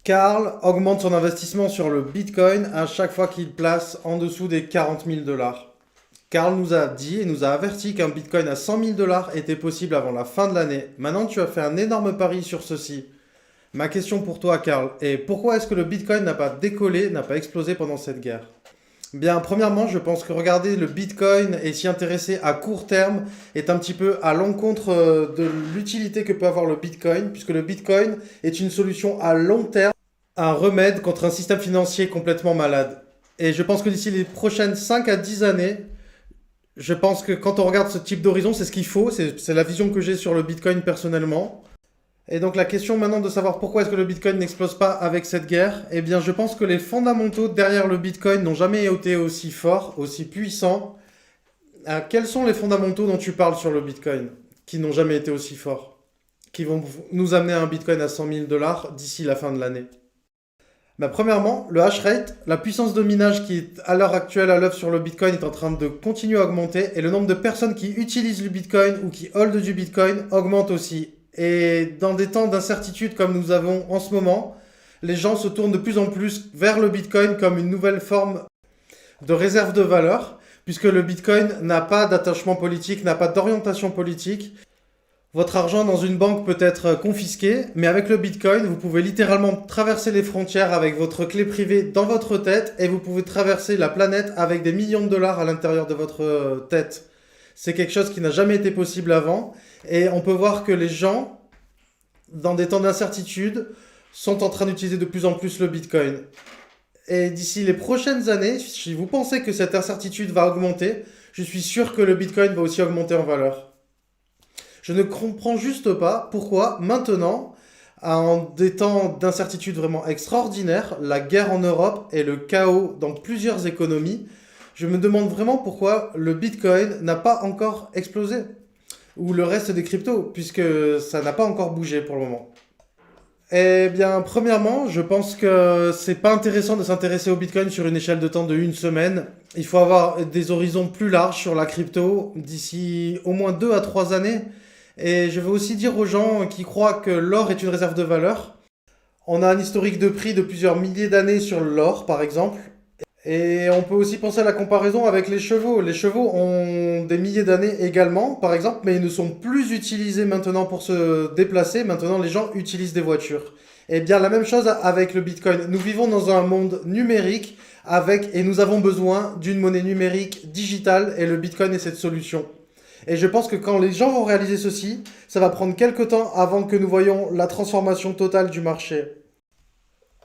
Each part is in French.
Karl augmente son investissement sur le Bitcoin à chaque fois qu'il place en dessous des 40 000 dollars. Karl nous a dit et nous a averti qu'un Bitcoin à 100 000 dollars était possible avant la fin de l'année. Maintenant, tu as fait un énorme pari sur ceci. Ma question pour toi, Karl, est pourquoi est-ce que le Bitcoin n'a pas décollé, n'a pas explosé pendant cette guerre? Bien, premièrement, je pense que regarder le Bitcoin et s'y intéresser à court terme est un petit peu à l'encontre de l'utilité que peut avoir le Bitcoin, puisque le Bitcoin est une solution à long terme, un remède contre un système financier complètement malade. Et je pense que d'ici les prochaines 5 à 10 années, je pense que quand on regarde ce type d'horizon, c'est ce qu'il faut, c'est la vision que j'ai sur le Bitcoin personnellement. Et donc la question maintenant de savoir pourquoi est-ce que le Bitcoin n'explose pas avec cette guerre, eh bien je pense que les fondamentaux derrière le Bitcoin n'ont jamais été aussi forts, aussi puissants. Quels sont les fondamentaux dont tu parles sur le Bitcoin qui n'ont jamais été aussi forts, qui vont nous amener à un Bitcoin à 100 000 dollars d'ici la fin de l'année? Premièrement, le hash rate, la puissance de minage qui est à l'heure actuelle à l'œuvre sur le Bitcoin est en train de continuer à augmenter et le nombre de personnes qui utilisent le Bitcoin ou qui hold du Bitcoin augmente aussi. Et dans des temps d'incertitude comme nous avons en ce moment, les gens se tournent de plus en plus vers le Bitcoin comme une nouvelle forme de réserve de valeur, puisque le Bitcoin n'a pas d'attachement politique, n'a pas d'orientation politique. Votre argent dans une banque peut être confisqué, mais avec le Bitcoin, vous pouvez littéralement traverser les frontières avec votre clé privée dans votre tête et vous pouvez traverser la planète avec des millions de dollars à l'intérieur de votre tête. C'est quelque chose qui n'a jamais été possible avant et on peut voir que les gens, dans des temps d'incertitude, sont en train d'utiliser de plus en plus le Bitcoin. Et d'ici les prochaines années, si vous pensez que cette incertitude va augmenter, je suis sûr que le Bitcoin va aussi augmenter en valeur. Je ne comprends juste pas pourquoi maintenant, en des temps d'incertitude vraiment extraordinaires, la guerre en Europe et le chaos dans plusieurs économies, je me demande vraiment pourquoi le Bitcoin n'a pas encore explosé, ou le reste des cryptos, puisque ça n'a pas encore bougé pour le moment. Eh bien, premièrement, je pense que c'est pas intéressant de s'intéresser au Bitcoin sur une échelle de temps de une semaine. Il faut avoir des horizons plus larges sur la crypto d'ici au moins 2 à 3 années. Et je veux aussi dire aux gens qui croient que l'or est une réserve de valeur. On a un historique de prix de plusieurs milliers d'années sur l'or, par exemple. Et on peut aussi penser à la comparaison avec les chevaux. Les chevaux ont des milliers d'années également, par exemple, mais ils ne sont plus utilisés maintenant pour se déplacer. Maintenant, les gens utilisent des voitures. Et bien, la même chose avec le Bitcoin. Nous vivons dans un monde numérique et nous avons besoin d'une monnaie numérique digitale et le Bitcoin est cette solution. Et je pense que quand les gens vont réaliser ceci, ça va prendre quelques temps avant que nous voyons la transformation totale du marché.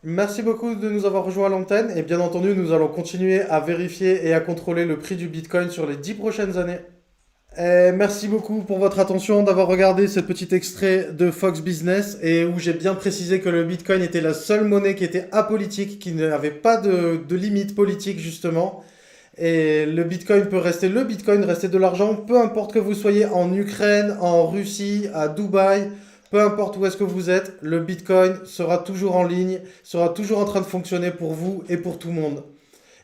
Merci beaucoup de nous avoir rejoints à l'antenne et bien entendu nous allons continuer à vérifier et à contrôler le prix du Bitcoin sur les 10 prochaines années. Et merci beaucoup pour votre attention d'avoir regardé ce petit extrait de Fox Business et où j'ai bien précisé que le Bitcoin était la seule monnaie qui était apolitique, qui n'avait pas de limite politique justement. Et le Bitcoin peut rester le Bitcoin, rester de l'argent, peu importe que vous soyez en Ukraine, en Russie, à Dubaï. Peu importe où est-ce que vous êtes, le Bitcoin sera toujours en ligne, sera toujours en train de fonctionner pour vous et pour tout le monde.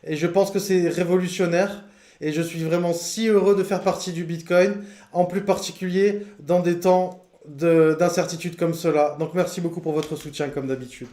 Et je pense que c'est révolutionnaire et je suis vraiment si heureux de faire partie du Bitcoin, en plus particulier dans des temps d'incertitude comme cela. Donc merci beaucoup pour votre soutien comme d'habitude.